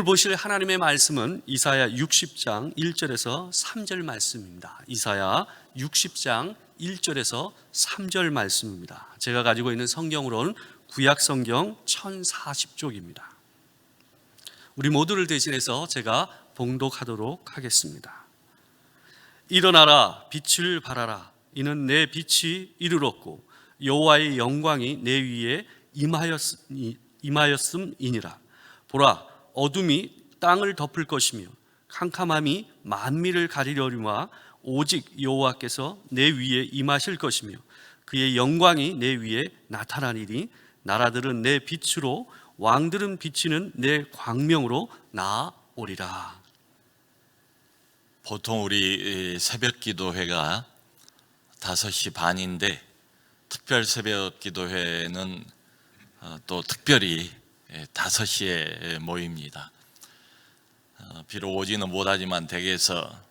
오늘 보실 하나님의 말씀은 이사야 60장 1절에서 3절 말씀입니다. 이사야 60장 1절에서 3절 말씀입니다. 제가 가지고 있는 성경으로는 구약 성경 1040쪽입니다. 우리 모두를 대신해서 제가 봉독하도록 하겠습니다. 일어나라, 빛을 발하라. 이는 내 빛이 이르렀고 여호와의 영광이 내 위에 임하였음이니라. 보라, 어둠이 땅을 덮을 것이며 캄캄함이 만미를 가리려니와 오직 여호와께서 내 위에 임하실 것이며 그의 영광이 내 위에 나타나리니 나라들은 내 빛으로 왕들은 비치는 내 광명으로 나아오리라. 보통 우리 새벽 기도회가 5시 반인데 특별 새벽 기도회는 또 특별히 5시에 모입니다. 비록 오지는 못하지만 댁에서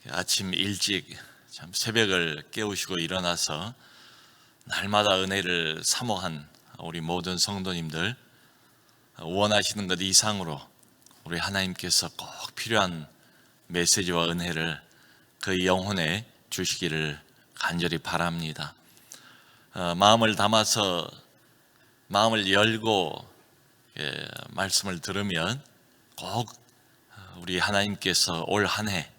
아침 일찍 참 새벽을 깨우시고 일어나서 날마다 은혜를 사모한 우리 모든 성도님들, 원하시는 것 이상으로 우리 하나님께서 꼭 필요한 메시지와 은혜를 그 영혼에 주시기를 간절히 바랍니다. 마음을 담아서 마음을 열고 말씀을 들으면 꼭 우리 하나님께서 올 한 해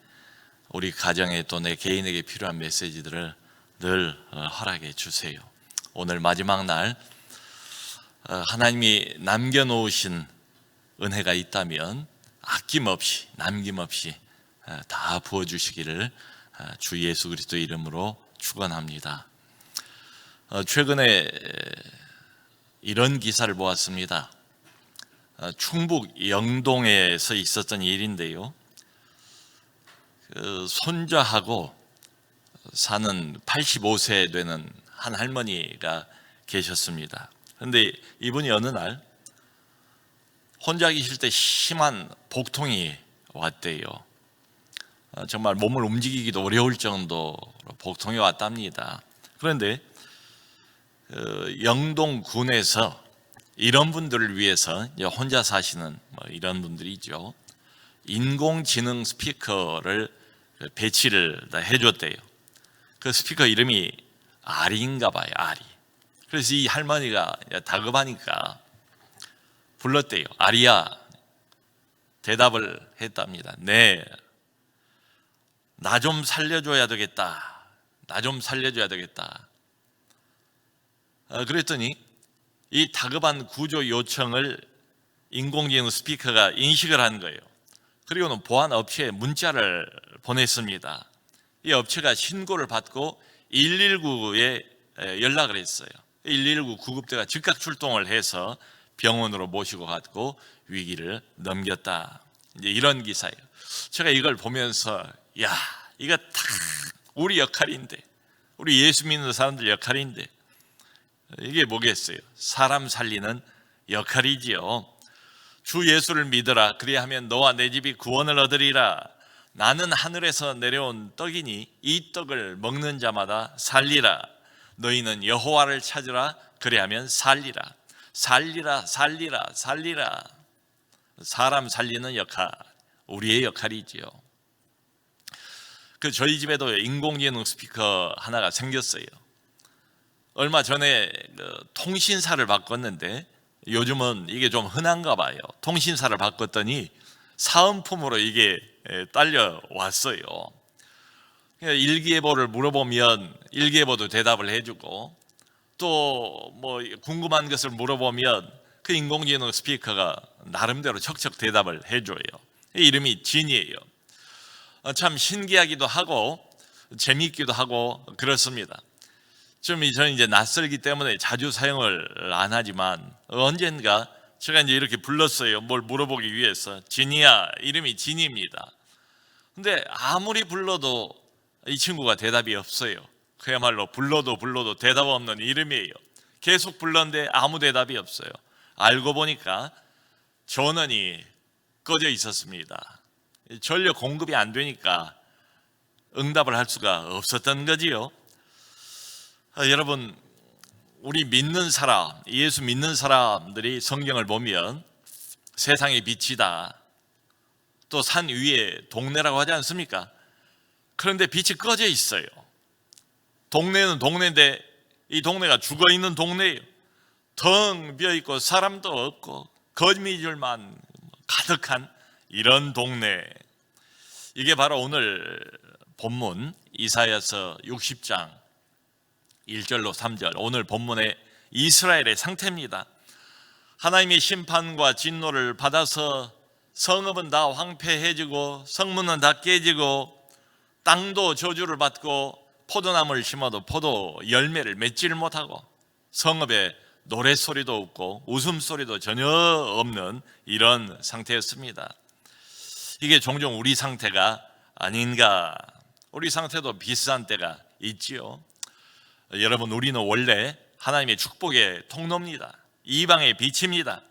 우리 가정에 또 내 개인에게 필요한 메시지들을 늘 허락해 주세요. 오늘 마지막 날 하나님이 남겨놓으신 은혜가 있다면 아낌없이 남김없이 다 부어주시기를 주 예수 그리스도 이름으로 축원합니다. 최근에 이런 기사를 보았습니다. 충북 영동에서 있었던 일인데요. 손자하고 사는 85세 되는 한 할머니가 계셨습니다. 그런데 이분이 어느 날 혼자 계실 때 심한 복통이 왔대요. 정말 몸을 움직이기도 어려울 정도로 복통이 왔답니다. 그런데 영동군에서 이런 분들을 위해서 혼자 사시는 이런 분들이죠. 인공지능 스피커를 배치를 해줬대요. 그 스피커 이름이 아리인가 봐요. 아리. 그래서 이 할머니가 다급하니까 불렀대요. 아리야. 대답을 했답니다. 네, 나 좀 살려줘야 되겠다. 나 좀 살려줘야 되겠다. 그랬더니 이 다급한 구조 요청을 인공지능 스피커가 인식을 한 거예요. 그리고는 보안 업체에 문자를 보냈습니다. 이 업체가 신고를 받고 119에 연락을 했어요. 119 구급대가 즉각 출동을 해서 병원으로 모시고 갔고 위기를 넘겼다. 이제 이런 기사예요. 제가 이걸 보면서 야, 이거 다 우리 역할인데, 우리 예수 믿는 사람들 역할인데 이게 뭐겠어요? 사람 살리는 역할이지요. 주 예수를 믿어라. 그리하면 너와 내 집이 구원을 얻으리라. 나는 하늘에서 내려온 떡이니 이 떡을 먹는 자마다 살리라. 너희는 여호와를 찾으라. 그리하면 살리라. 살리라, 살리라, 살리라. 사람 살리는 역할, 우리의 역할이지요. 저희 집에도 인공지능 스피커 하나가 생겼어요. 얼마 전에 통신사를 바꿨는데 요즘은 이게 좀 흔한가 봐요. 통신사를 바꿨더니 사은품으로 이게 딸려왔어요. 일기예보를 물어보면 일기예보도 대답을 해주고 또 뭐 궁금한 것을 물어보면 그 인공지능 스피커가 나름대로 척척 대답을 해줘요. 이름이 진이에요. 참 신기하기도 하고 재미있기도 하고 그렇습니다. 저는 이제 낯설기 때문에 자주 사용을 안 하지만 언젠가 제가 이제 이렇게 불렀어요. 뭘 물어보기 위해서. 진이야, 이름이 진입니다. 근데 아무리 불러도 이 친구가 대답이 없어요. 그야말로 불러도 대답 없는 이름이에요. 계속 불렀는데 아무 대답이 없어요. 알고 보니까 전원이 꺼져 있었습니다. 전력 공급이 안 되니까 응답을 할 수가 없었던 거지요. 여러분, 우리 믿는 사람, 예수 믿는 사람들이 성경을 보면 세상의 빛이다. 또 산 위에 동네라고 하지 않습니까? 그런데 빛이 꺼져 있어요. 동네는 동네인데 이 동네가 죽어있는 동네예요. 텅 비어있고 사람도 없고 거미줄만 가득한 이런 동네. 이게 바로 오늘 본문 이사야서 60장 1절로 3절, 오늘 본문의 이스라엘의 상태입니다. 하나님의 심판과 진노를 받아서 성읍은 다 황폐해지고 성문은 다 깨지고 땅도 저주를 받고 포도나무를 심어도 포도 열매를 맺지를 못하고 성읍에 노랫소리도 없고 웃음소리도 전혀 없는 이런 상태였습니다. 이게 종종 우리 상태가 아닌가. 우리 상태도 비슷한 때가 있지요. 여러분, 우리는 원래 하나님의 축복의 통로입니다. 이방의 빛입니다.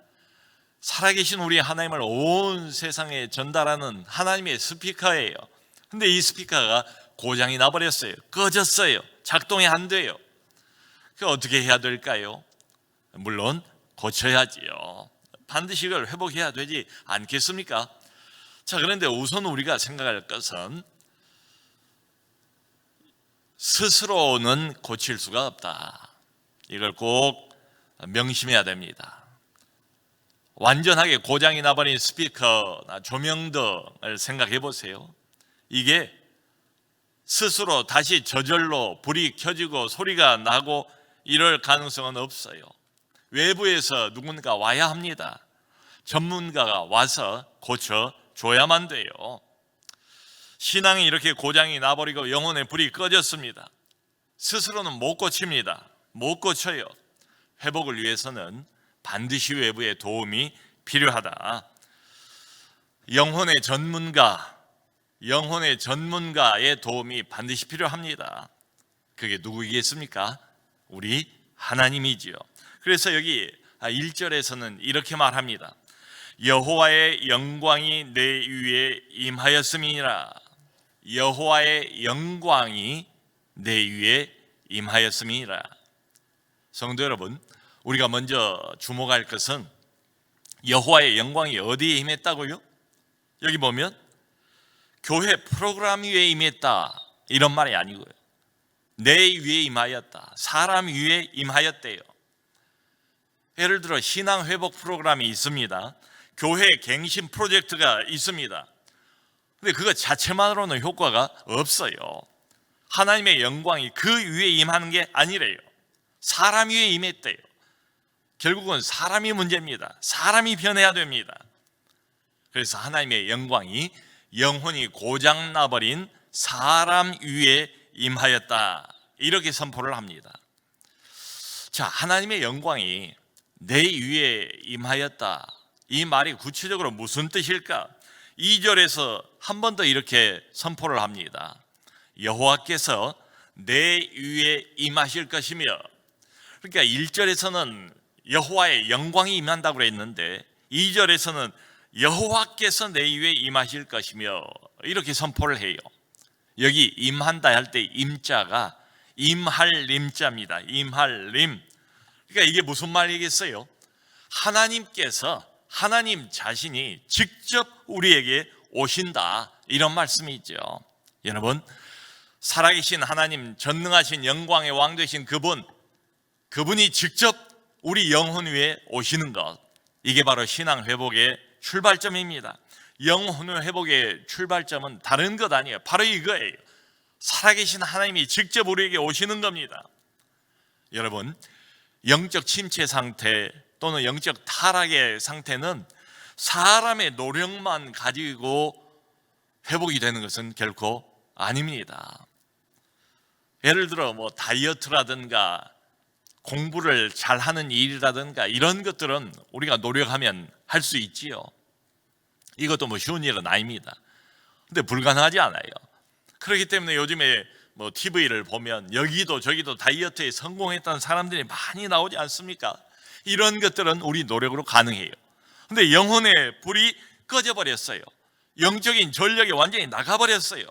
살아계신 우리 하나님을 온 세상에 전달하는 하나님의 스피커예요. 근데 이 스피커가 고장이 나버렸어요. 꺼졌어요. 작동이 안 돼요. 그 어떻게 해야 될까요? 물론 고쳐야지요. 반드시 이걸 회복해야 되지 않겠습니까? 자, 그런데 우선 우리가 생각할 것은 스스로는 고칠 수가 없다. 이걸 꼭 명심해야 됩니다. 완전하게 고장이 나버린 스피커나 조명등을 생각해 보세요. 이게 스스로 다시 저절로 불이 켜지고 소리가 나고 이럴 가능성은 없어요. 외부에서 누군가 와야 합니다. 전문가가 와서 고쳐줘야만 돼요. 신앙이 이렇게 고장이 나버리고 영혼의 불이 꺼졌습니다. 스스로는 못 고칩니다. 못 고쳐요. 회복을 위해서는 반드시 외부의 도움이 필요하다. 영혼의 전문가의 도움이 반드시 필요합니다. 그게 누구이겠습니까? 우리 하나님이지요. 그래서 여기 1절에서는 이렇게 말합니다. 여호와의 영광이 내 위에 임하였음이니라. 여호와의 영광이 내 위에 임하였음이니라. 성도 여러분, 우리가 먼저 주목할 것은 여호와의 영광이 어디에 임했다고요? 여기 보면 교회 프로그램 위에 임했다 이런 말이 아니고요. 내 위에 임하였다. 사람 위에 임하였대요. 예를 들어 신앙 회복 프로그램이 있습니다. 교회 갱신 프로젝트가 있습니다. 근데 그거 자체만으로는 효과가 없어요. 하나님의 영광이 그 위에 임하는 게 아니래요. 사람 위에 임했대요. 결국은 사람이 문제입니다. 사람이 변해야 됩니다. 그래서 하나님의 영광이 영혼이 고장나버린 사람 위에 임하였다. 이렇게 선포를 합니다. 자, 하나님의 영광이 내 위에 임하였다. 이 말이 구체적으로 무슨 뜻일까? 2절에서 한 번 더 이렇게 선포를 합니다. 여호와께서 내 위에 임하실 것이며, 그러니까 1절에서는 여호와의 영광이 임한다고 그랬는데 2절에서는 여호와께서 내 위에 임하실 것이며 이렇게 선포를 해요. 여기 임한다 할 때 임자가 임할림자입니다. 임할림. 그러니까 이게 무슨 말이겠어요? 하나님께서, 하나님 자신이 직접 우리에게 오신다, 이런 말씀이죠. 여러분, 살아계신 하나님, 전능하신 영광의 왕 되신 그분이 직접 우리 영혼 위에 오시는 것, 이게 바로 신앙 회복의 출발점입니다. 영혼 회복의 출발점은 다른 것 아니에요. 바로 이거예요. 살아계신 하나님이 직접 우리에게 오시는 겁니다. 여러분, 영적 침체 상태 또는 영적 타락의 상태는 사람의 노력만 가지고 회복이 되는 것은 결코 아닙니다. 예를 들어 다이어트라든가 공부를 잘하는 일이라든가 이런 것들은 우리가 노력하면 할 수 있지요. 이것도 쉬운 일은 아닙니다. 근데 불가능하지 않아요. 그렇기 때문에 요즘에 TV를 보면 여기도 저기도 다이어트에 성공했다는 사람들이 많이 나오지 않습니까? 이런 것들은 우리 노력으로 가능해요. 근데 영혼의 불이 꺼져버렸어요. 영적인 전력이 완전히 나가버렸어요.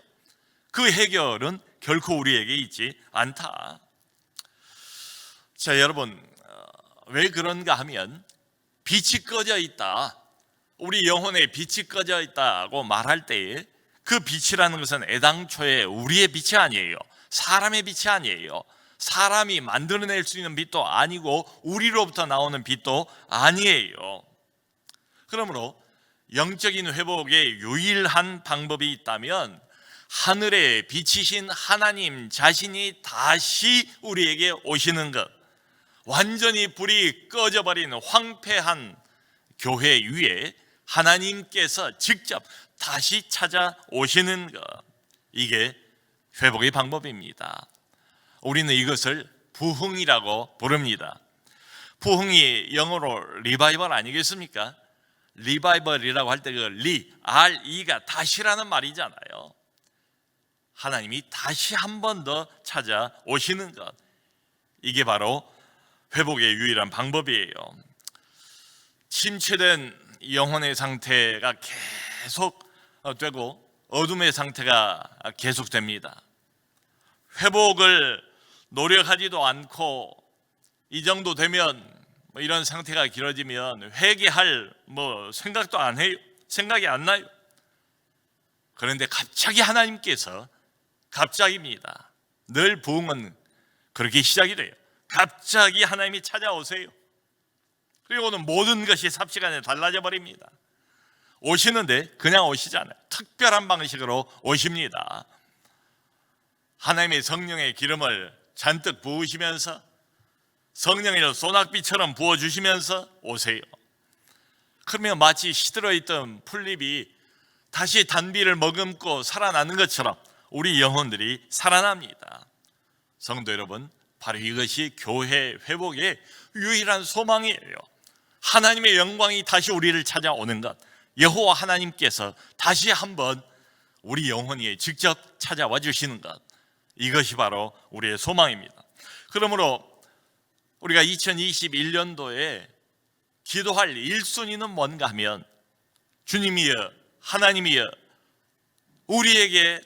그 해결은 결코 우리에게 있지 않다. 자, 여러분, 왜 그런가 하면 빛이 꺼져 있다. 우리 영혼에 빛이 꺼져 있다고 말할 때에 그 빛이라는 것은 애당초에 우리의 빛이 아니에요. 사람의 빛이 아니에요. 사람이 만들어낼 수 있는 빛도 아니고 우리로부터 나오는 빛도 아니에요. 그러므로 영적인 회복의 유일한 방법이 있다면 하늘의 빛이신 하나님 자신이 다시 우리에게 오시는 것, 완전히 불이 꺼져버린 황폐한 교회 위에 하나님께서 직접 다시 찾아오시는 것, 이게 회복의 방법입니다. 우리는 이것을 부흥이라고 부릅니다. 부흥이 영어로 리바이벌 아니겠습니까? 리바이벌이라고 할 때 그 RE가 다시라는 말이잖아요. 하나님이 다시 한 번 더 찾아오시는 것, 이게 바로 회복의 유일한 방법이에요. 침체된 영혼의 상태가 계속 되고 어둠의 상태가 계속됩니다. 회복을 노력하지도 않고 이 정도 되면 이런 상태가 길어지면 회개할 생각도 안 해요. 생각이 안 나요. 그런데 갑자기 하나님께서, 갑자기입니다. 늘 부흥은 그렇게 시작이 돼요. 갑자기 하나님이 찾아오세요. 그리고는 모든 것이 삽시간에 달라져 버립니다. 오시는데 그냥 오시지 않아요. 특별한 방식으로 오십니다. 하나님의 성령의 기름을 잔뜩 부으시면서 성령의 소낙비처럼 부어주시면서 오세요. 그러면 마치 시들어있던 풀잎이 다시 단비를 머금고 살아나는 것처럼 우리 영혼들이 살아납니다. 성도 여러분, 바로 이것이 교회 회복의 유일한 소망이에요. 하나님의 영광이 다시 우리를 찾아오는 것, 여호와 하나님께서 다시 한번 우리 영혼에 직접 찾아와 주시는 것, 이것이 바로 우리의 소망입니다. 그러므로 우리가 2021년도에 기도할 1순위는 뭔가 하면, 주님이여, 하나님이여, 우리에게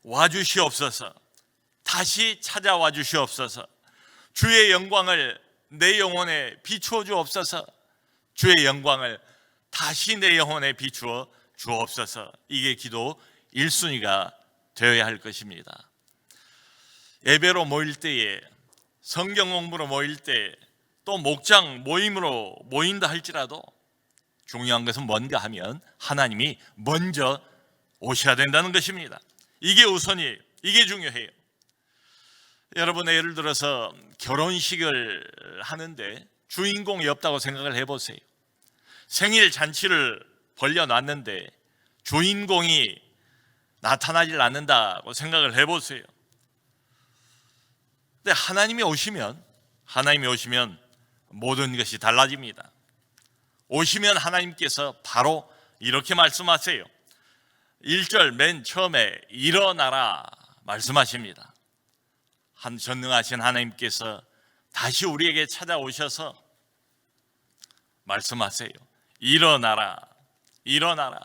와주시옵소서, 다시 찾아와 주시옵소서, 주의 영광을 내 영혼에 비추어 주옵소서, 주의 영광을 다시 내 영혼에 비추어 주옵소서. 이게 기도 1순위가 되어야 할 것입니다. 예배로 모일 때에, 성경 공부로 모일 때, 또 목장 모임으로 모인다 할지라도 중요한 것은 뭔가 하면 하나님이 먼저 오셔야 된다는 것입니다. 이게 우선이에요. 이게 중요해요. 여러분, 예를 들어서 결혼식을 하는데 주인공이 없다고 생각을 해보세요. 생일 잔치를 벌려놨는데 주인공이 나타나질 않는다고 생각을 해보세요. 근데 하나님이 오시면 모든 것이 달라집니다. 오시면 하나님께서 바로 이렇게 말씀하세요. 1절 맨 처음에 일어나라 말씀하십니다. 전능하신 하나님께서 다시 우리에게 찾아오셔서 말씀하세요. 일어나라, 일어나라.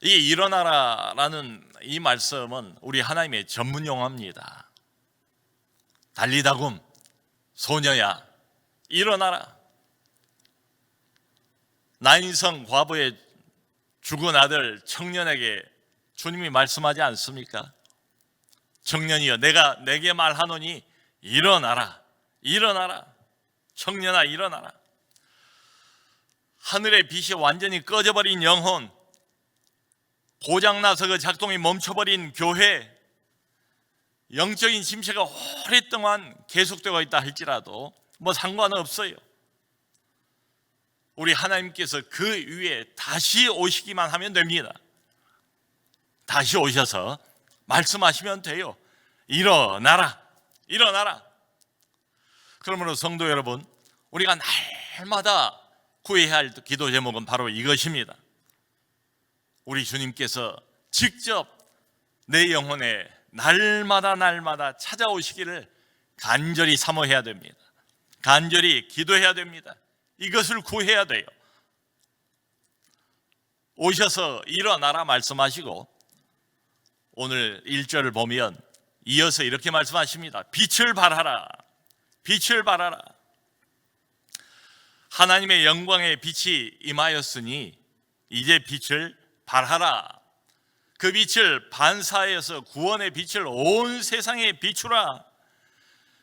이 일어나라라는 이 말씀은 우리 하나님의 전문 용어입니다. 달리다굼, 소녀야, 일어나라. 나인성 과부의 죽은 아들 청년에게 주님이 말씀하지 않습니까? 청년이여, 내가 내게 말하노니 일어나라, 일어나라. 청년아, 일어나라. 하늘의 빛이 완전히 꺼져버린 영혼, 고장나서 그 작동이 멈춰버린 교회, 영적인 침체가 오랫동안 계속되고 있다 할지라도 상관은 없어요. 우리 하나님께서 그 위에 다시 오시기만 하면 됩니다. 다시 오셔서 말씀하시면 돼요. 일어나라, 일어나라. 그러므로 성도 여러분, 우리가 날마다 구해야 할 기도 제목은 바로 이것입니다. 우리 주님께서 직접 내 영혼에 날마다 찾아오시기를 간절히 사모해야 됩니다. 간절히 기도해야 됩니다. 이것을 구해야 돼요. 오셔서 일어나라 말씀하시고 오늘 1절을 보면 이어서 이렇게 말씀하십니다. 빛을 발하라, 빛을 발하라. 하나님의 영광의 빛이 임하였으니 이제 빛을 발하라. 그 빛을 반사해서 구원의 빛을 온 세상에 비추라.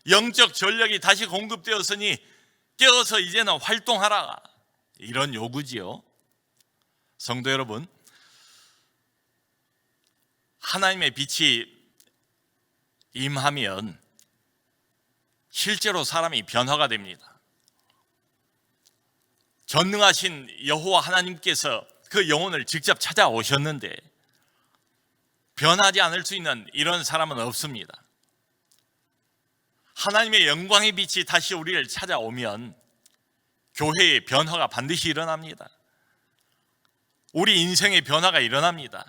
영적 전력이 다시 공급되었으니 깨어서 이제는 활동하라. 이런 요구지요. 성도 여러분, 하나님의 빛이 임하면 실제로 사람이 변화가 됩니다. 전능하신 여호와 하나님께서 그 영혼을 직접 찾아오셨는데 변하지 않을 수 있는 이런 사람은 없습니다. 하나님의 영광의 빛이 다시 우리를 찾아오면 교회의 변화가 반드시 일어납니다. 우리 인생의 변화가 일어납니다.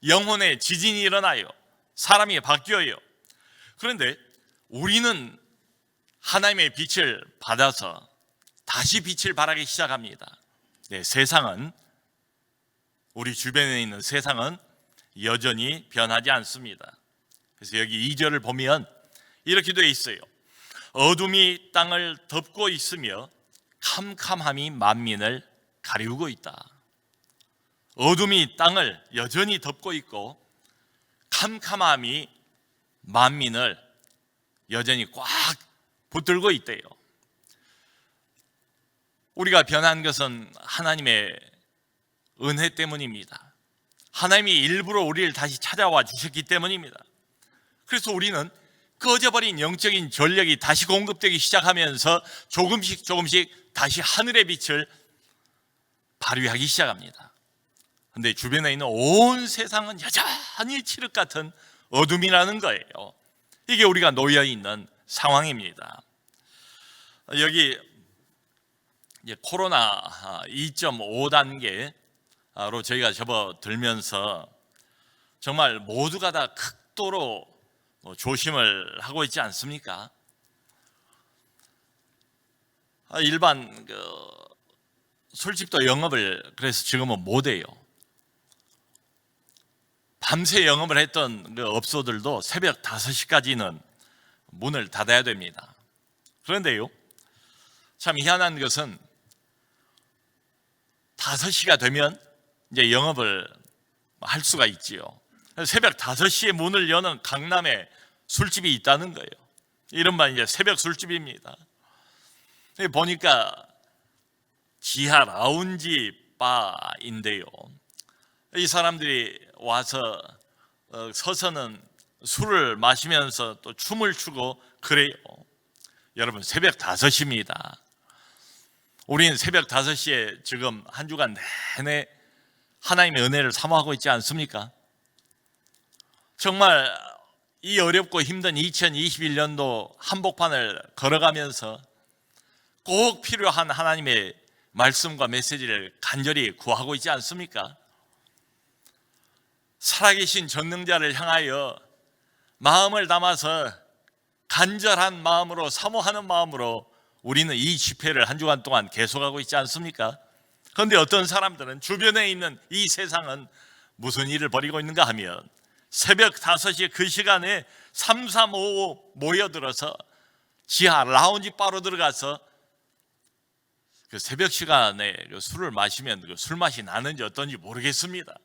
영혼의 지진이 일어나요. 사람이 바뀌어요. 그런데 우리는 하나님의 빛을 받아서 다시 빛을 발하기 시작합니다. 네, 세상은, 우리 주변에 있는 세상은 여전히 변하지 않습니다. 그래서 여기 2절을 보면 이렇게 되어 있어요. 어둠이 땅을 덮고 있으며 캄캄함이 만민을 가리우고 있다. 어둠이 땅을 여전히 덮고 있고 캄캄함이 만민을 여전히 꽉 붙들고 있대요. 우리가 변한 것은 하나님의 은혜 때문입니다. 하나님이 일부러 우리를 다시 찾아와 주셨기 때문입니다. 그래서 우리는 꺼져버린 영적인 전력이 다시 공급되기 시작하면서 조금씩 다시 하늘의 빛을 발휘하기 시작합니다. 그런데 주변에 있는 온 세상은 여전히 칠흑 같은 어둠이라는 거예요. 이게 우리가 놓여 있는 상황입니다. 여기 이제 코로나 2.5 단계로 저희가 접어들면서 정말 모두가 다 극도로 조심을 하고 있지 않습니까? 일반 술집도 영업을 그래서 지금은 못해요. 밤새 영업을 했던 업소들도 새벽 5시까지는 문을 닫아야 됩니다. 그런데요, 참 희한한 것은 5시가 되면 이제 영업을 할 수가 있지요. 새벽 5시에 문을 여는 강남에 술집이 있다는 거예요. 이른바 이제 새벽 술집입니다. 보니까 지하 라운지 바인데요. 이 사람들이 와서 서서는 술을 마시면서 또 춤을 추고 그래요. 여러분, 새벽 5시입니다. 우리는 새벽 5시에 지금 한 주간 내내 하나님의 은혜를 사모하고 있지 않습니까? 정말 이 어렵고 힘든 2021년도 한복판을 걸어가면서 꼭 필요한 하나님의 말씀과 메시지를 간절히 구하고 있지 않습니까? 살아계신 전능자를 향하여 마음을 담아서 간절한 마음으로 사모하는 마음으로 우리는 이 집회를 한 주간 동안 계속하고 있지 않습니까? 그런데 어떤 사람들은 주변에 있는 이 세상은 무슨 일을 벌이고 있는가 하면 새벽 5시 그 시간에 335 모여들어서 지하 라운지 바로 들어가서 그 새벽 시간에 술을 마시면 그 술맛이 나는지 어떤지 모르겠습니다.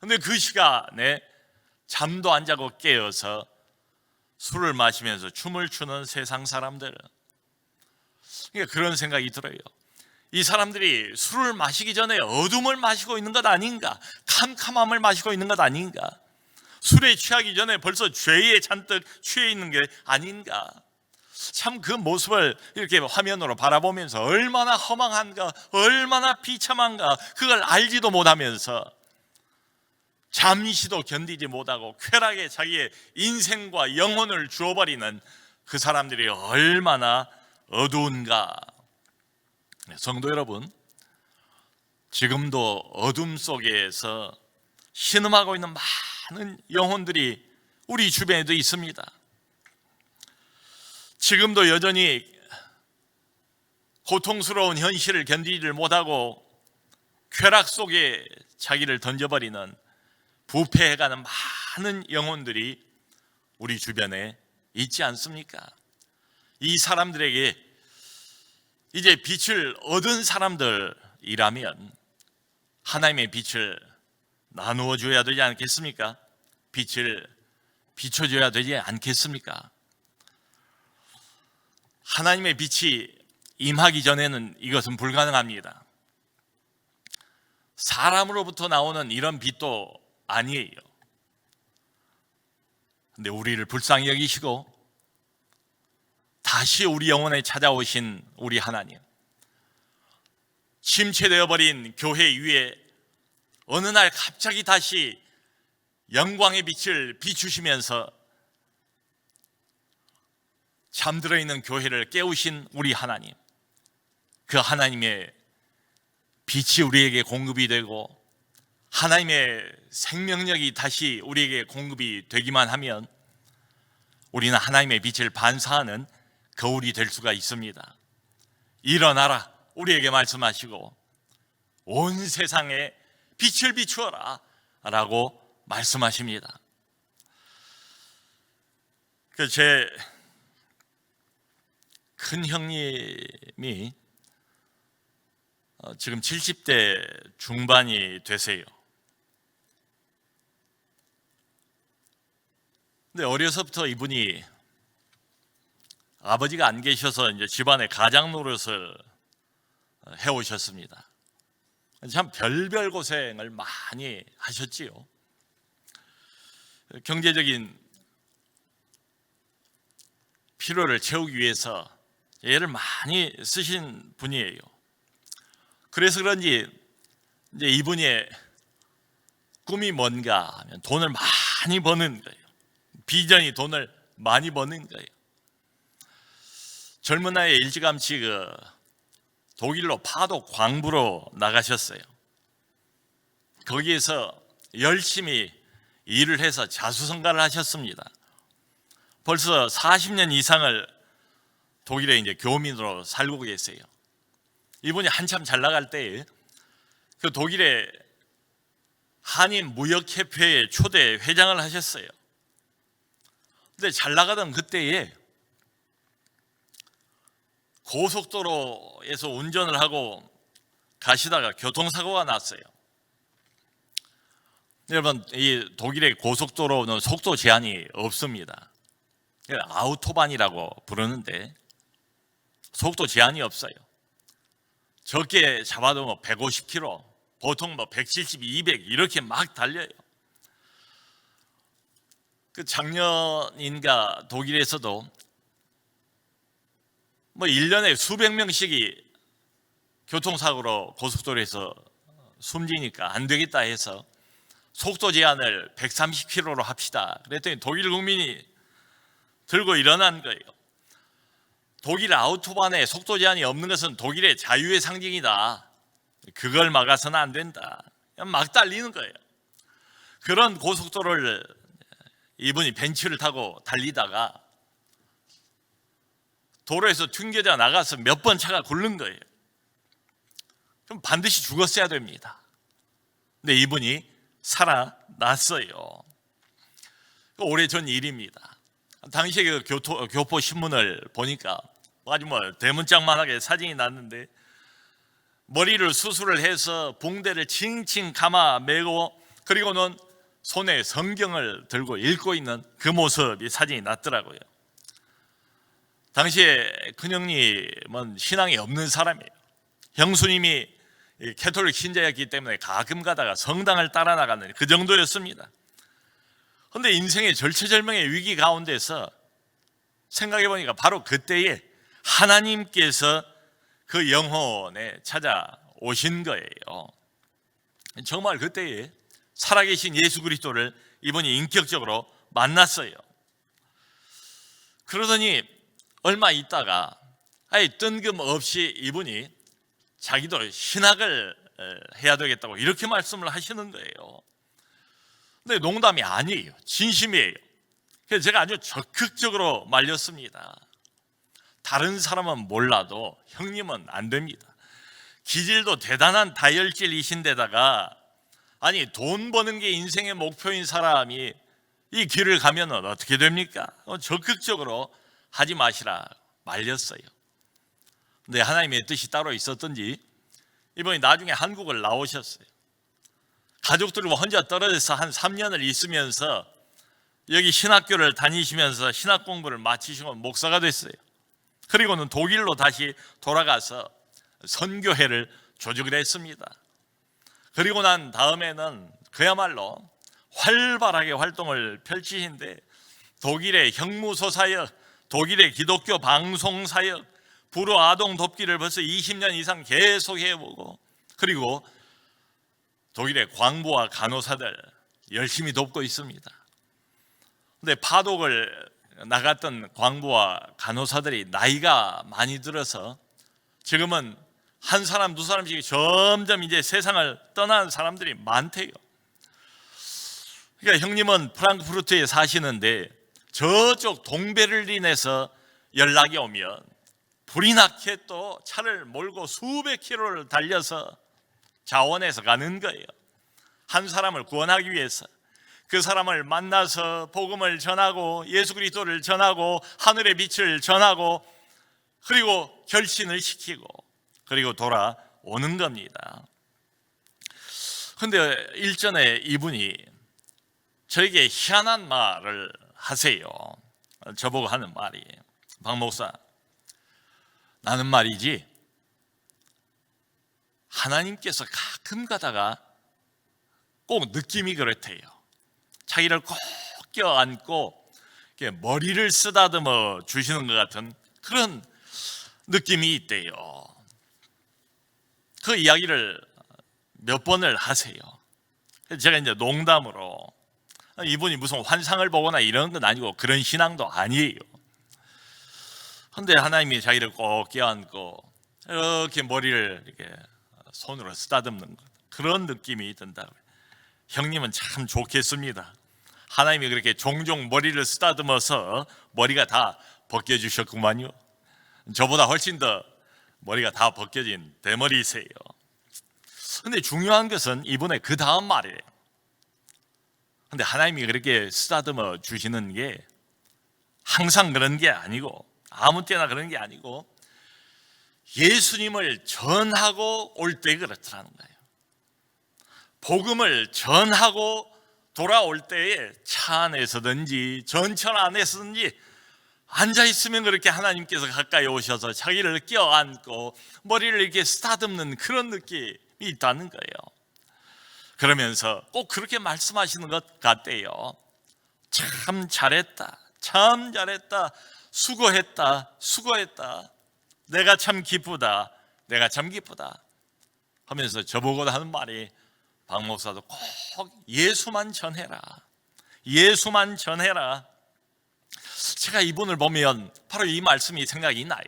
그런데 그 시간에 잠도 안 자고 깨어서 술을 마시면서 춤을 추는 세상 사람들은, 그러니까 그런 생각이 들어요. 이 사람들이 술을 마시기 전에 어둠을 마시고 있는 것 아닌가? 캄캄함을 마시고 있는 것 아닌가? 술에 취하기 전에 벌써 죄에 잔뜩 취해 있는 게 아닌가? 참 그 모습을 이렇게 화면으로 바라보면서 얼마나 허망한가, 얼마나 비참한가, 그걸 알지도 못하면서 잠시도 견디지 못하고 쾌락에 자기의 인생과 영혼을 주어버리는 그 사람들이 얼마나 어두운가. 성도 여러분, 지금도 어둠 속에서 신음하고 있는 많은 영혼들이 우리 주변에도 있습니다. 지금도 여전히 고통스러운 현실을 견디지를 못하고 쾌락 속에 자기를 던져버리는, 부패해가는 많은 영혼들이 우리 주변에 있지 않습니까? 이 사람들에게 이제 빛을 얻은 사람들이라면 하나님의 빛을 나누어 줘야 되지 않겠습니까? 빛을 비춰줘야 되지 않겠습니까? 하나님의 빛이 임하기 전에는 이것은 불가능합니다. 사람으로부터 나오는 이런 빛도 아니에요. 근데 우리를 불쌍히 여기시고 다시 우리 영혼에 찾아오신 우리 하나님, 침체되어 버린 교회 위에 어느 날 갑자기 다시 영광의 빛을 비추시면서 잠들어 있는 교회를 깨우신 우리 하나님, 그 하나님의 빛이 우리에게 공급이 되고 하나님의 생명력이 다시 우리에게 공급이 되기만 하면 우리는 하나님의 빛을 반사하는 거울이 될 수가 있습니다. 일어나라 우리에게 말씀하시고 온 세상에 빛을 비추어라 라고 말씀하십니다. 제 큰 형님이 지금 70대 중반이 되세요. 근데 어려서부터 이분이 아버지가 안 계셔서 이제 집안의 가장 노릇을 해오셨습니다. 참 별별 고생을 많이 하셨지요. 경제적인 필요를 채우기 위해서 애를 많이 쓰신 분이에요. 그래서 그런지 이제 이분의 꿈이 뭔가 하면 돈을 많이 버는 거예요. 비전이 돈을 많이 버는 거예요. 젊은 나이에 일찌감치 독일로 파도 광부로 나가셨어요. 거기에서 열심히 일을 해서 자수성가를 하셨습니다. 벌써 40년 이상을 독일에 이제 교민으로 살고 계세요. 이분이 한참 잘 나갈 때 그 독일의 한인 무역협회의 초대 회장을 하셨어요. 근데 잘 나가던 그때에 고속도로에서 운전을 하고 가시다가 교통사고가 났어요. 여러분, 이 독일의 고속도로는 속도 제한이 없습니다. 아우토반이라고 부르는데 속도 제한이 없어요. 적게 잡아도 뭐 150km, 보통 뭐 170, 200 이렇게 막 달려요. 그 작년인가 독일에서도 뭐 1년에 수백 명씩이 교통사고로 고속도로에서 숨지니까 안 되겠다 해서 속도 제한을 130km로 합시다. 그랬더니 독일 국민이 들고 일어난 거예요. 독일 아우토반에 속도 제한이 없는 것은 독일의 자유의 상징이다. 그걸 막아서는 안 된다. 막 달리는 거예요. 그런 고속도로를 이분이 벤츠를 타고 달리다가 도로에서 튕겨져 나가서 몇 번 차가 굴른 거예요. 그럼 반드시 죽었어야 됩니다. 근데 이분이 살아났어요. 오래전 일입니다. 당시에 그 교포 신문을 보니까 아주 뭐 대문짝만하게 사진이 났는데 머리를 수술을 해서 붕대를 칭칭 감아 매고 그리고는 손에 성경을 들고 읽고 있는 그 모습이 사진이 났더라고요. 당시에 큰형님은 신앙이 없는 사람이에요. 형수님이 캐톨릭 신자였기 때문에 가끔 가다가 성당을 따라 나가는 그 정도였습니다. 그런데 인생의 절체절명의 위기 가운데서 생각해 보니까 바로 그때에 하나님께서 그 영혼에 찾아오신 거예요. 정말 그때에 살아계신 예수 그리스도를 이분이 인격적으로 만났어요. 그러더니 얼마 있다가 뜬금없이 이분이 자기도 신학을 해야 되겠다고 이렇게 말씀을 하시는 거예요. 근데 농담이 아니에요. 진심이에요. 그래서 제가 아주 적극적으로 말렸습니다. 다른 사람은 몰라도 형님은 안 됩니다. 기질도 대단한 다혈질이신데다가 돈 버는 게 인생의 목표인 사람이 이 길을 가면 어떻게 됩니까? 적극적으로 하지 마시라 말렸어요. 근데 하나님의 뜻이 따로 있었던지 이번에 나중에 한국을 나오셨어요. 가족들과 혼자 떨어져서 한 3년을 있으면서 여기 신학교를 다니시면서 신학 공부를 마치시고 목사가 됐어요. 그리고는 독일로 다시 돌아가서 선교회를 조직을 했습니다. 그리고 난 다음에는 그야말로 활발하게 활동을 펼치신데 독일의 형무소사역, 독일의 기독교 방송사역, 불우 아동 돕기를 벌써 20년 이상 계속 해보고, 그리고 독일의 광부와 간호사들 열심히 돕고 있습니다. 근데 파독을 나갔던 광부와 간호사들이 나이가 많이 들어서 지금은 한 사람 두 사람씩 점점 이제 세상을 떠나는 사람들이 많대요. 그러니까 형님은 프랑크푸르트에 사시는데 저쪽 동베를린에서 연락이 오면 불이 나게 또 차를 몰고 수백 킬로를 달려서 자원해서 가는 거예요. 한 사람을 구원하기 위해서. 그 사람을 만나서 복음을 전하고 예수 그리스도를 전하고 하늘의 빛을 전하고 그리고 결신을 시키고 그리고 돌아오는 겁니다. 그런데 일전에 이분이 저에게 희한한 말을 하세요. 저보고 하는 말이에요. 박 목사, 나는 말이지 하나님께서 가끔 가다가 꼭 느낌이 그렇대요. 자기를 꼭 껴안고 머리를 쓰다듬어 주시는 것 같은 그런 느낌이 있대요. 그 이야기를 몇 번을 하세요. 제가 이제 농담으로 이분이 무슨 환상을 보거나 이런 건 아니고 그런 신앙도 아니에요. 그런데 하나님이 자기를 꼭 껴안고 이렇게 머리를 이렇게 손으로 쓰다듬는 것, 그런 느낌이 든다고요. 형님은 참 좋겠습니다. 하나님이 그렇게 종종 머리를 쓰다듬어서 머리가 다 벗겨주셨구만요. 저보다 훨씬 더 머리가 다 벗겨진 대머리세요. 근데 중요한 것은 이분의 그 다음 말이에요. 근데 하나님이 그렇게 쓰다듬어 주시는 게 항상 그런 게 아니고 아무 때나 그런 게 아니고 예수님을 전하고 올 때 그렇더라는 거예요. 복음을 전하고 돌아올 때에 차 안에서든지 전철 안에서든지 앉아있으면 그렇게 하나님께서 가까이 오셔서 자기를 껴안고 머리를 이렇게 쓰다듬는 그런 느낌이 있다는 거예요. 그러면서 꼭 그렇게 말씀하시는 것 같대요. 참 잘했다, 참 잘했다, 수고했다, 수고했다, 내가 참 기쁘다, 내가 참 기쁘다 하면서 저보고 하는 말이, 박 목사도 꼭 예수만 전해라, 예수만 전해라. 제가 이분을 보면 바로 이 말씀이 생각이 나요.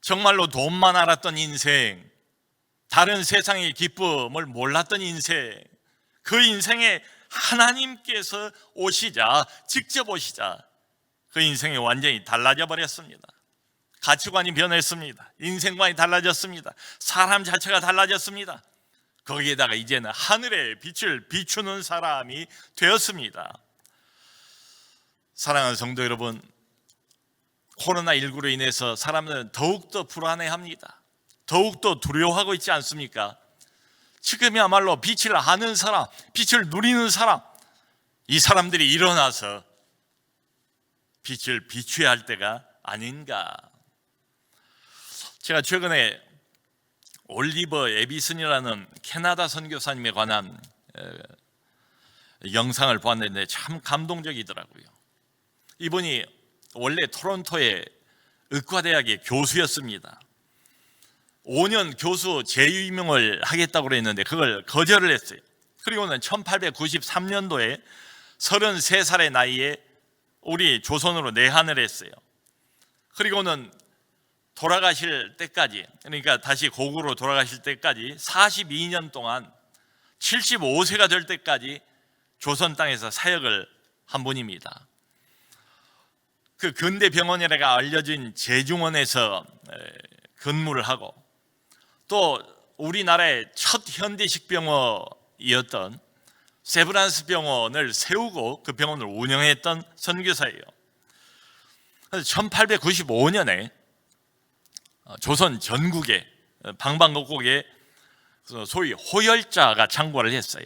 정말로 돈만 알았던 인생, 다른 세상의 기쁨을 몰랐던 인생, 그 인생에 하나님께서 오시자, 직접 오시자 그 인생이 완전히 달라져 버렸습니다. 가치관이 변했습니다. 인생관이 달라졌습니다. 사람 자체가 달라졌습니다. 거기에다가 이제는 하늘의 빛을 비추는 사람이 되었습니다. 사랑하는 성도 여러분, 코로나19로 인해서 사람들은 더욱더 불안해합니다. 더욱더 두려워하고 있지 않습니까? 지금이야말로 빛을 아는 사람, 빛을 누리는 사람, 이 사람들이 일어나서 빛을 비춰야 할 때가 아닌가. 제가 최근에 올리버 에비슨이라는 캐나다 선교사님에 관한 영상을 보았는데 참 감동적이더라고요. 이분이 원래 토론토의 의과대학의 교수였습니다. 5년 교수 재임용을 하겠다고 그랬는데 그걸 거절을 했어요. 그리고는 1893년도에 33살의 나이에 우리 조선으로 내한을 했어요. 그리고는 돌아가실 때까지, 그러니까 다시 고국으로 돌아가실 때까지 42년 동안 75세가 될 때까지 조선 땅에서 사역을 한 분입니다. 그 근대병원이라고 알려진 제중원에서 근무를 하고, 또 우리나라의 첫 현대식 병원이었던 세브란스 병원을 세우고 그 병원을 운영했던 선교사예요. 1895년에 조선 전국에 방방곡곡에 소위 호열자가 창궐을 했어요.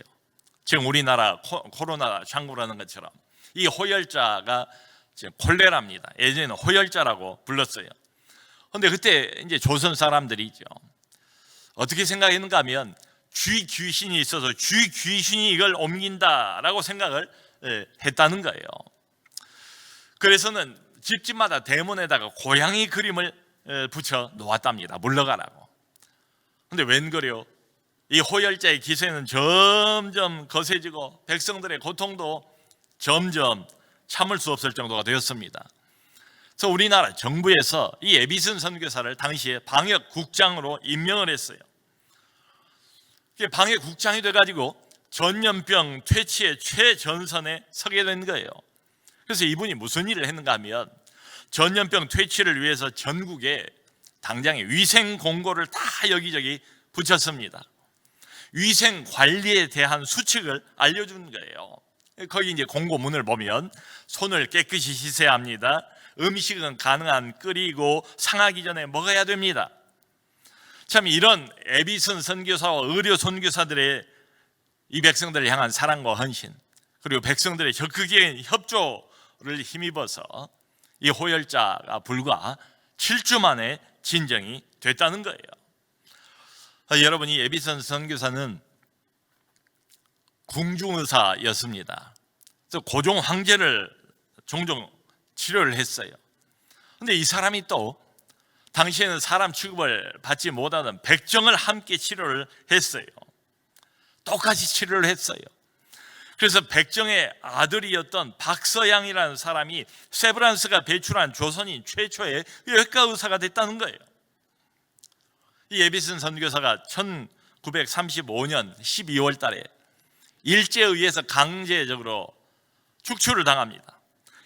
지금 우리나라 코로나 창궐하는 것처럼 이 호열자가 지금 콜레라입니다. 예전에는 호열자라고 불렀어요. 그런데 그때 이제 조선 사람들이죠, 어떻게 생각했는가 하면 쥐 귀신이 있어서 쥐 귀신이 이걸 옮긴다라고 생각을 했다는 거예요. 그래서는 집집마다 대문에다가 고양이 그림을 붙여 놓았답니다. 물러가라고. 근데 웬걸요, 이 호열자의 기세는 점점 거세지고 백성들의 고통도 점점 참을 수 없을 정도가 되었습니다. 그래서 우리나라 정부에서 이 에비슨 선교사를 당시에 방역국장으로 임명을 했어요. 방역국장이 돼가지고 전염병 퇴치의 최전선에 서게 된 거예요. 그래서 이분이 무슨 일을 했는가 하면 전염병 퇴치를 위해서 전국에 당장에 위생 공고를 다 여기저기 붙였습니다. 위생 관리에 대한 수칙을 알려준 거예요. 거기 이제 공고문을 보면 손을 깨끗이 씻어야 합니다. 음식은 가능한 끓이고 상하기 전에 먹어야 됩니다. 참 이런 에비슨 선교사와 의료 선교사들의 이 백성들을 향한 사랑과 헌신, 그리고 백성들의 적극적인 협조를 힘입어서 이 호열자가 불과 7주 만에 진정이 됐다는 거예요. 여러분, 이 에비슨 선교사는 궁중의사였습니다. 그래서 고종 황제를 종종 치료를 했어요. 그런데 이 사람이 또 당시에는 사람 취급을 받지 못하는 백정을 함께 치료를 했어요. 똑같이 치료를 했어요. 그래서 백정의 아들이었던 박서양이라는 사람이 세브란스가 배출한 조선인 최초의 외과 의사가 됐다는 거예요. 이 에비슨 선교사가 1935년 12월 달에 일제에 의해서 강제적으로 축출을 당합니다.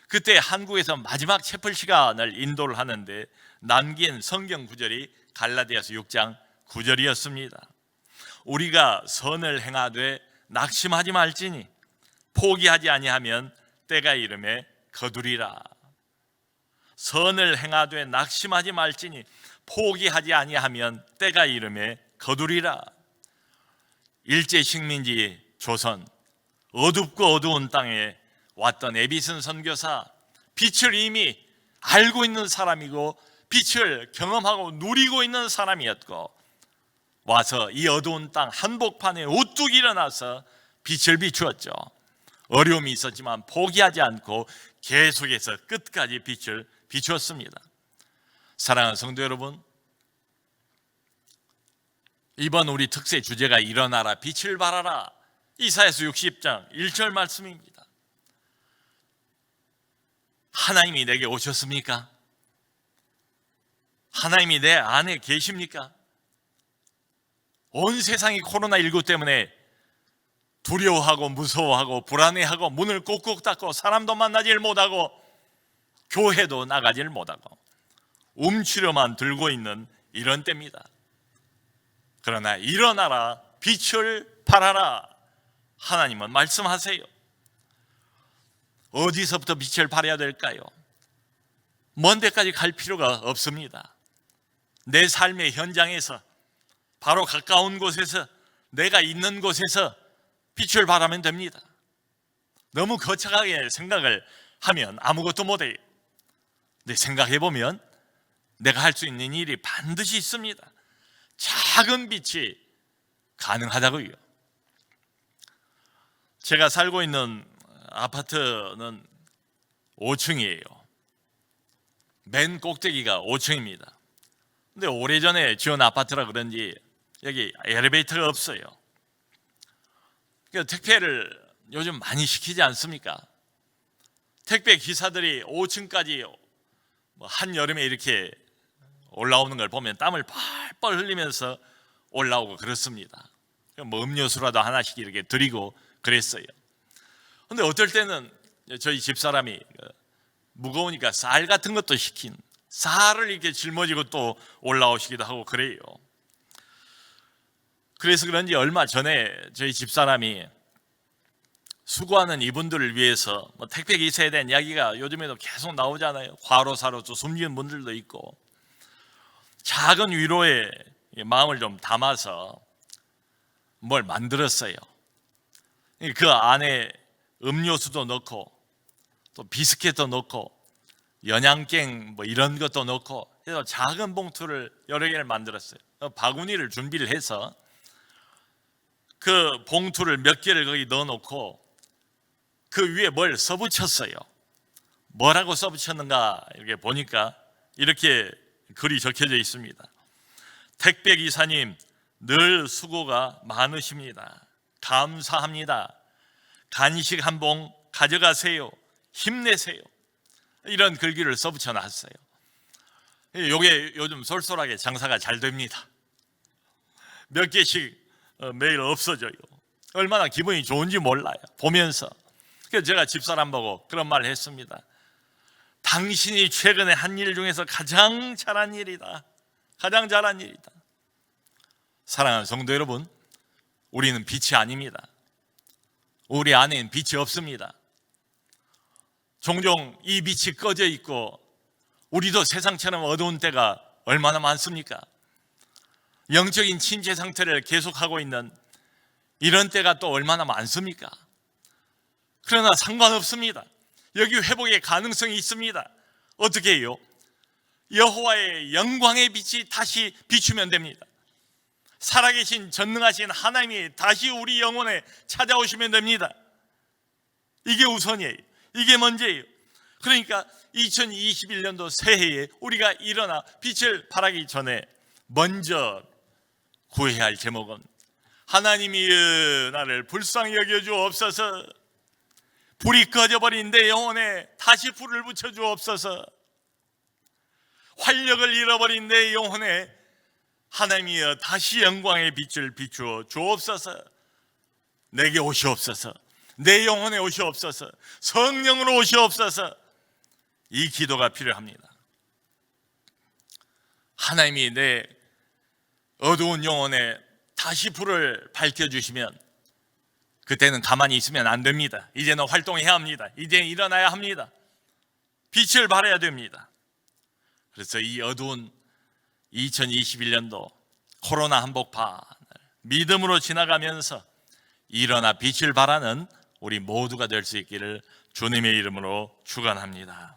그때 한국에서 마지막 채플 시간을 인도를 하는데 남긴 성경 구절이 갈라디아서 6장 9절이었습니다. 우리가 선을 행하되 낙심하지 말지니 포기하지 아니하면 때가 이름에 거두리라. 선을 행하되 낙심하지 말지니 포기하지 아니하면 때가 이름에 거두리라. 일제 식민지 조선, 어둡고 어두운 땅에 왔던 에비슨 선교사, 빛을 이미 알고 있는 사람이고 빛을 경험하고 누리고 있는 사람이었고, 와서 이 어두운 땅 한복판에 우뚝 일어나서 빛을 비추었죠. 어려움이 있었지만 포기하지 않고 계속해서 끝까지 빛을 비추었습니다. 사랑하는 성도 여러분, 이번 우리 특세 주제가 일어나라 빛을 발하라, 이사야서 60장 1절 말씀입니다. 하나님이 내게 오셨습니까? 하나님이 내 안에 계십니까? 온 세상이 코로나19 때문에 두려워하고 무서워하고 불안해하고 문을 꼭꼭 닫고 사람도 만나질 못하고 교회도 나가질 못하고 움츠려만 들고 있는 이런 때입니다. 그러나 일어나라 빛을 발하라, 하나님은 말씀하세요. 어디서부터 빛을 발해야 될까요? 먼 데까지 갈 필요가 없습니다. 내 삶의 현장에서, 바로 가까운 곳에서, 내가 있는 곳에서 빛을 발하면 됩니다. 너무 거창하게 생각을 하면 아무것도 못해요. 근데 생각해보면 내가 할 수 있는 일이 반드시 있습니다. 작은 빛이 가능하다고요. 제가 살고 있는 아파트는 5층이에요. 맨 꼭대기가 5층입니다. 근데 오래전에 지은 아파트라 그런지 여기 엘리베이터가 없어요. 그러니까 택배를 요즘 많이 시키지 않습니까? 택배 기사들이 5층까지 한여름에 이렇게 올라오는 걸 보면 땀을 뻘뻘 흘리면서 올라오고 그렇습니다. 뭐 음료수라도 하나씩 이렇게 드리고 그랬어요. 근데 어떨 때는 저희 집사람이 무거우니까 쌀 같은 것도 시킨, 쌀을 이렇게 짊어지고 또 올라오시기도 하고 그래요. 그래서 그런지 얼마 전에 저희 집사람이 수고하는 이분들을 위해서 택배 기사에 대한 이야기가 요즘에도 계속 나오잖아요. 과로사로 또 숨지는 분들도 있고, 작은 위로의 마음을 좀 담아서 뭘 만들었어요. 그 안에 음료수도 넣고 또 비스켓도 넣고 연양갱 뭐 이런 것도 넣고 해서 작은 봉투를 여러 개를 만들었어요. 바구니를 준비를 해서 그 봉투를 몇 개를 거기 넣어놓고 그 위에 뭘 써붙였어요. 뭐라고 써붙였는가 이렇게 보니까 이렇게 글이 적혀져 있습니다. 택배 기사님 늘 수고가 많으십니다. 감사합니다. 간식 한 봉 가져가세요. 힘내세요. 이런 글귀를 써붙여 놨어요. 이게 요즘 쏠쏠하게 장사가 잘 됩니다. 몇 개씩 매일 없어져요. 얼마나 기분이 좋은지 몰라요. 보면서. 그래서 제가 집사람 보고 그런 말을 했습니다. 당신이 최근에 한 일 중에서 가장 잘한 일이다. 가장 잘한 일이다. 사랑하는 성도 여러분, 우리는 빛이 아닙니다. 우리 안에는 빛이 없습니다. 종종 이 빛이 꺼져 있고 우리도 세상처럼 어두운 때가 얼마나 많습니까? 영적인 침체 상태를 계속하고 있는 이런 때가 또 얼마나 많습니까? 그러나 상관없습니다. 여기 회복의 가능성이 있습니다. 어떻게 해요? 여호와의 영광의 빛이 다시 비추면 됩니다. 살아계신 전능하신 하나님이 다시 우리 영혼에 찾아오시면 됩니다. 이게 우선이에요. 이게 먼저예요. 그러니까 2021년도 새해에 우리가 일어나 빛을 발하기 전에 먼저 구해야 할 제목은 하나님이 나를 불쌍히 여겨 주옵소서. 불이 꺼져버린 내 영혼에 다시 불을 붙여 주옵소서. 활력을 잃어버린 내 영혼에 하나님이여 다시 영광의 빛을 비추어 주옵소서. 내게 오시옵소서. 내 영혼에 오시옵소서. 성령으로 오시옵소서. 이 기도가 필요합니다. 하나님이 내 어두운 영혼에 다시 불을 밝혀주시면 그때는 가만히 있으면 안 됩니다. 이제는 활동해야 합니다. 이제는 일어나야 합니다. 빛을 발해야 됩니다. 그래서 이 어두운 2021년도 코로나 한복판을 믿음으로 지나가면서 일어나 빛을 발하는 우리 모두가 될 수 있기를 주님의 이름으로 축원합니다.